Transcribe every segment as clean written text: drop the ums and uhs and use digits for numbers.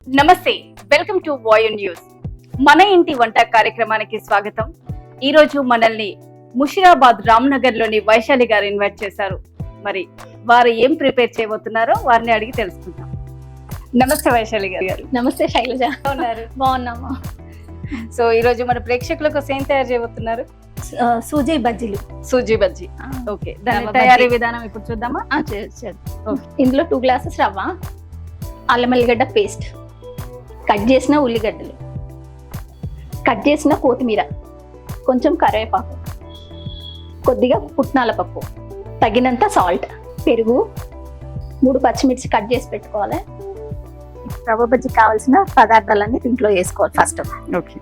నమస్తే, welcome to వాయు news. మన ఇంటి వంట కార్యక్రమానికి స్వాగతం. ఈ రోజు మనల్ని ముషిరాబాద్ రామ్నగర్ లోని వైశాలి గారు ఇన్వైట్ చేశారు. మరి వారు ఏం ప్రిపేర్ చేయబోతున్నారో వారిని అడిగి తెలుసుకుందాం. నమస్తే వైశాలి గారు. నమస్తే శైలజ. ఉన్నారు? బాగున్నామా? సో ఈ రోజు మన ప్రేక్షకుల కోసం ఏం తయారు చేయబోతున్నారు? సూజీ బజ్జీలు. సూజీ బజ్జీ. ఓకే, దాని రవ్వ తయారీ బజ్జీ. విధానం ఇప్పుడు చూద్దామా? ఇందులో 2 గ్లాసెస్ రవ్వ, అల్లం ఎల్లిగడ్డ పేస్ట్, కట్ చేసిన ఉల్లిగడ్డలు, కట్ చేసిన కొత్తిమీర, కొంచెం కరివేపాకు, కొద్దిగా పుట్నాల పప్పు, తగినంత సాల్ట్, పెరుగు, 3 పచ్చిమిర్చి కట్ చేసి పెట్టుకోవాలి. రవ్వ బజ్జీ కావాల్సిన పదార్థాలన్నీ దీంట్లో వేసుకోవాలి ఫస్ట్. ఓకే,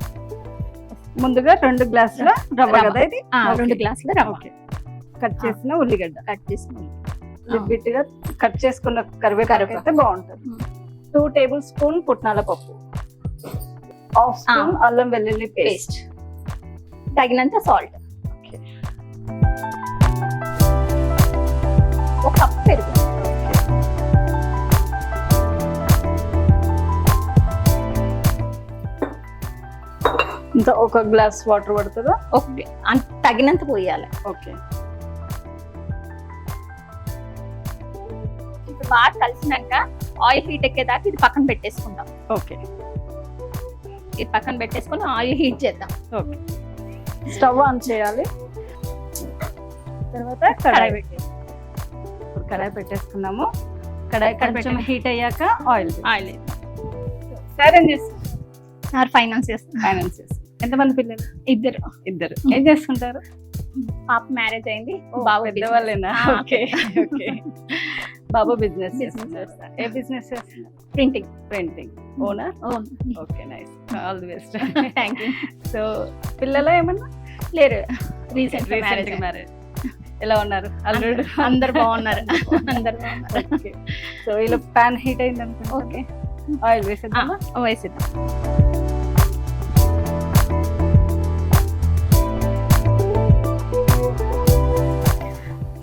ముందుగా 2 గ్లాసుల రవ్వ కదా ఇది? 2 గ్లాసుల రవ్వ, కట్ చేసిన ఉల్లిగడ్డ, కట్ చేసిన బిట్ గా కట్ చేసుకున్న కరివేపాకు అయితే బాగుంటుంది. 2 టేబుల్ స్పూన్ పుట్నాల పప్పు, 1/2 స్పూన్ అల్లం వెల్లుల్లి పేస్ట్, తగినంత సాల్ట్, 1 కప్ పెరుగు, ఇంకా 1 గ్లాస్ వాటర్ పడుతుందా? తగినంత పోయాలి. ఓకే, ఇప్పుడు బాగా కలిసినాక ఆయిల్ హీట్ ఎక్కేదాకా ఇది పక్కన పెట్టేసుకుంటాం. ఓకే, ఇది పక్కన పెట్టేసుకొని ఆయిల్ హీట్ చేద్దాం. ఓకే, స్టవ్ ఆన్ చేయాలి. తర్వాత కడాయి పెట్టి కడాయి పెట్టేసుకున్నాము. కడాయి కొంచెం హీట్ అయ్యాక ఆయిల్ ఆయిల్ సార్ ఏం చేస్తారు? సార్ ఫైనాన్స్ చేస్తాం. ఫైనాన్స్ చేస్తారు. ఎంతమంది పిల్లలు? ఇద్దరు. ఏం చేసుకుంటారు? పాప మ్యారేజ్ అయింది, బాబు బాబు పెద్దవాళ్ళేనా? Okay okay. బాబు బిజినెస్ Business చేస్తారు. ఏ బిజినెస్ చేస్తారు? Printing. Owner? Okay, nice, all the best. Thank you. So పిల్లల ఏమన్నా లేరు, రీసెంట్ మ్యారేజ్. మ్యారేజ్. ఎలా ఉన్నారు? అల్లుడు? అందరు బాగున్నారు. అందరు బాగున్నారు. ఓకే, సో ఇలా పాన్ హీట్ అయింది అనుకుంటా. ఓకే, ఆయిల్ వేసేద్దామా? వేసిద్దాం.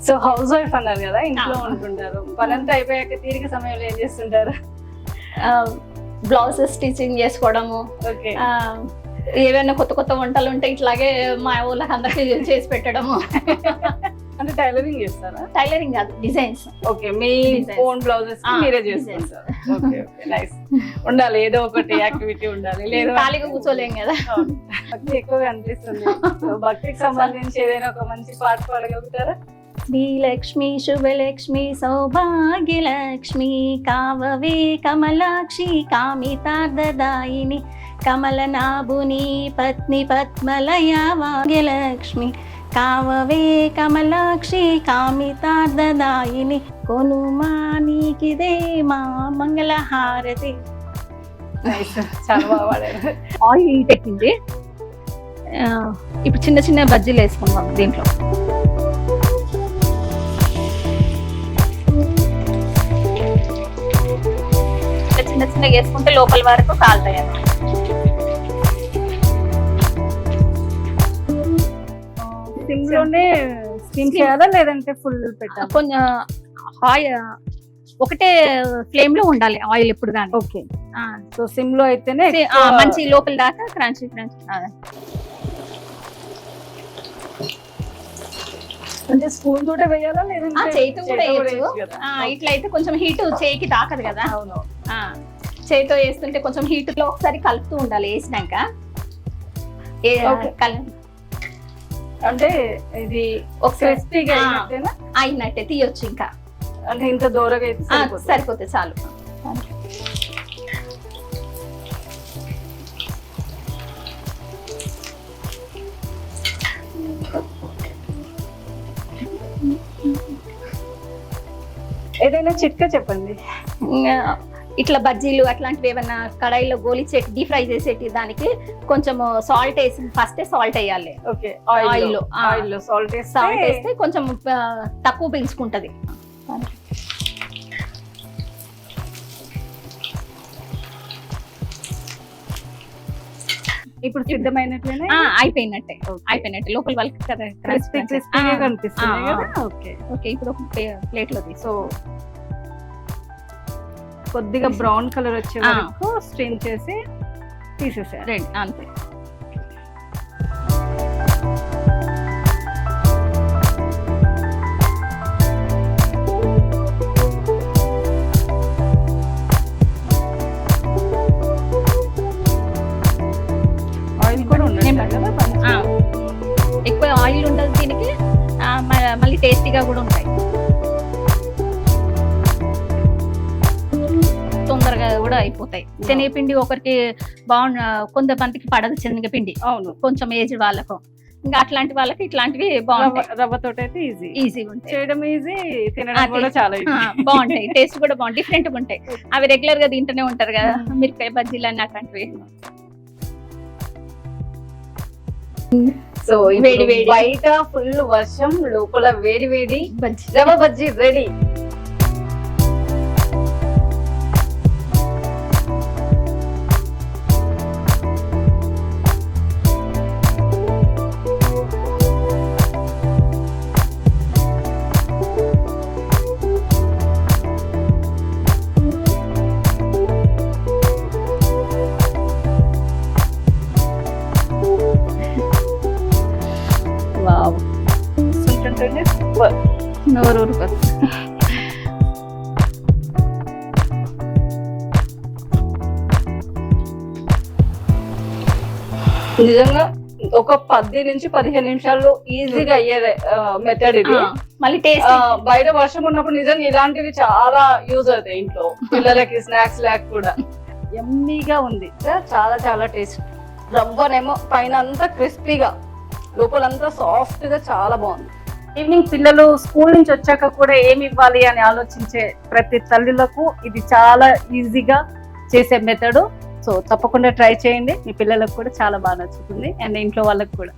సో హౌస్ వైఫ్ అన్నారు కదా, ఇంట్లో ఆ. ఉంటుంటారు. పనంతా అయిపోయాక తీరిక సమయంలో ఏం చేస్తుంటారు? బ్లౌజెస్ స్టిచ్చింగ్ చేసుకోవడము, ఓకే, ఏవైనా కొత్త కొత్త వంటలు ఉంటే ఇట్లాగే మా ఊళ్ళకి అందరికి చేసి పెట్టడము. అంటే టైలరింగ్ చేస్తారా? టైలరింగ్ కాదు, డిజైన్స్. ఓకే, మీ Designs. ఓన్ బ్లౌజెస్ మీరే చేసుకుంటారు. Okay okay, nice. ఉండాలి, ఏదో ఒకటి యాక్టివిటీ ఉండాలి, లేదు ఖాళీగా కూర్చోలేం కదా. భక్తి ఎక్కువగా అనిపిస్తుంది. సో భక్తికి సంబంధించి ఏదైనా ఒక మంచి పాట పాడగలుగుతారా? శ్రీలక్ష్మి శుభలక్ష్మి సౌభాగ్యలక్ష్మి కావవే కమలాక్షి కామితార్థదాయిని కమలనాభుని పత్ని పద్మలయ భాగ్యలక్ష్మి కావవే కమలాక్షి కామితార్థదాయిని కొనుమా నీకిదే మా మంగళహారతి. నైస్, చాలా బాగా పాడారు. ఆయిల్ హీట్ ఎక్కింది. ఇప్పుడు చిన్న చిన్న బజ్జీలు వేసుకుందాం దీంట్లో. చిన్న చిన్నగా వేసుకుంటే లోపల వరకు కాలుతాయి అన్నమాట. సిమ్ లోనే స్టీమ్ చేయాలా లేదంటే ఫుల్ పెట్టాలా? కొంచెం ఆయిల్ ఒకటే ఫ్లేమ్ లో ఉండాలి ఆయిల్ ఎప్పుడు కానీ. ఓకే, సో సిమ్ లో అయితేనే మంచి లోపల దాకా క్రంచీ. అంటే స్పూన్ తోటే వేయాలా లేదంటే చేతితో కూడా వేయచ్చు. వేయచ్చు కదా? ఇట్లా అయితే కొంచెం హీట్ చేయికి తాకదు కదా. అవును. చేతితో వేస్తుంటే కొంచెం హీట్ లో ఒకసారి కలుపుతూ ఉండాలి వేసినాక. Okay. అంటే ఇది ఒకసారి క్రిస్పీగా అయినట్టేనా? అయినట్టే తీయొచ్చు. ఇంకా అంటే ఇంత దూరగా అయితే సరిపోతుందా? సరిపోతే చాలు. ఏదైనా చిట్కా చెప్పండి. ఇట్లా బజ్జీలు అట్లాంటివి ఏమన్నా కడాయిలో గోలిచేటి డీప్ ఫ్రై చేసేటి దానికి కొంచెం సాల్ట్ వేసి ఫస్ట్ సాల్ట్ వేయాలి. ఓకే, ఆయిల్ లో ఆయిల్ లో సాల్ట్ వేస్తే కొంచెం తక్కువ పీల్చుకుంటది. ఇప్పుడు సిద్ధమైనట్లేనే? అయిపోయినట్టే. లోపల వాళ్ళకి క్రిస్పీగా కనిపిస్తుంది కదా. ఓకే ఓకే, ఇప్పుడు ఒక ప్లేట్ లో తీసి సో కొద్దిగా బ్రౌన్ కలర్ వచ్చే వరకు స్ట్రీమ్ చేసి తీసేసారు. రెడీ అంతే. ఆయిల్ కూడా ఉండాలి కదా, ఎక్కువ ఆయిల్ ఉండదు దీనికి, మళ్ళీ టేస్టీగా కూడా ఉంటాయి. తొందరగా కూడా అయిపోతాయి. శనగపిండి ఒకరికి కొంతమందికి పడదు శనగపిండి, అవును, కొంచెం ఏజ్ వాళ్ళకు. ఇంకా అట్లాంటి వాళ్ళకి ఇట్లాంటివి బాగుంటాయి. రవ్వతో అయితే ఈజీగా ఉంటాయి, చేయడం ఈజీ, తినడం కూడా చాలా బాగుంటాయి. టేస్ట్ కూడా బాగుంటాయి, డిఫరెంట్ గా ఉంటాయి. అవి రెగ్యులర్ గా తింటూనే ఉంటారు కదా, మిరపకాయ బజ్జీలు అన్ని అట్లాంటివి. సో వేడి వేడి బయట ఫుల్ వర్షం, లోపల వేడి వేడి బజ్జీ, రవ్వ బజ్జీ రెడీ. వావ్, చూస్తుంటేనే సూపర్. నోరు ఊరిపోతుంది. నిజంగా ఒక 10 నుంచి 15 నిమిషాల్లో ఈజీగా అయ్యే మెథడ్ ఇది. మళ్ళీ టేస్ట్ బయట వర్షం ఉన్నప్పుడు నిజంగా ఇలాంటివి చాలా యూజ్ అవుతాయి ఇంట్లో పిల్లలకి స్నాక్స్ లాగా కూడా. యమ్మీగా ఉంది, చాలా చాలా టేస్ట్. రవ్వనేమో పైన అంతా క్రిస్పీగా, లోపలంతా సాఫ్ట్ గా చాలా బాగుంది. ఈవినింగ్ పిల్లలు స్కూల్ నుంచి వచ్చాక కూడా ఏమి ఇవ్వాలి అని ఆలోచించే ప్రతి తల్లులకు ఇది చాలా ఈజీగా చేసే మెథడ్. సో తప్పకుండా ట్రై చేయండి, మీ పిల్లలకు కూడా చాలా బాగా నచ్చుతుంది అండ్ ఇంట్లో వాళ్ళకి కూడా.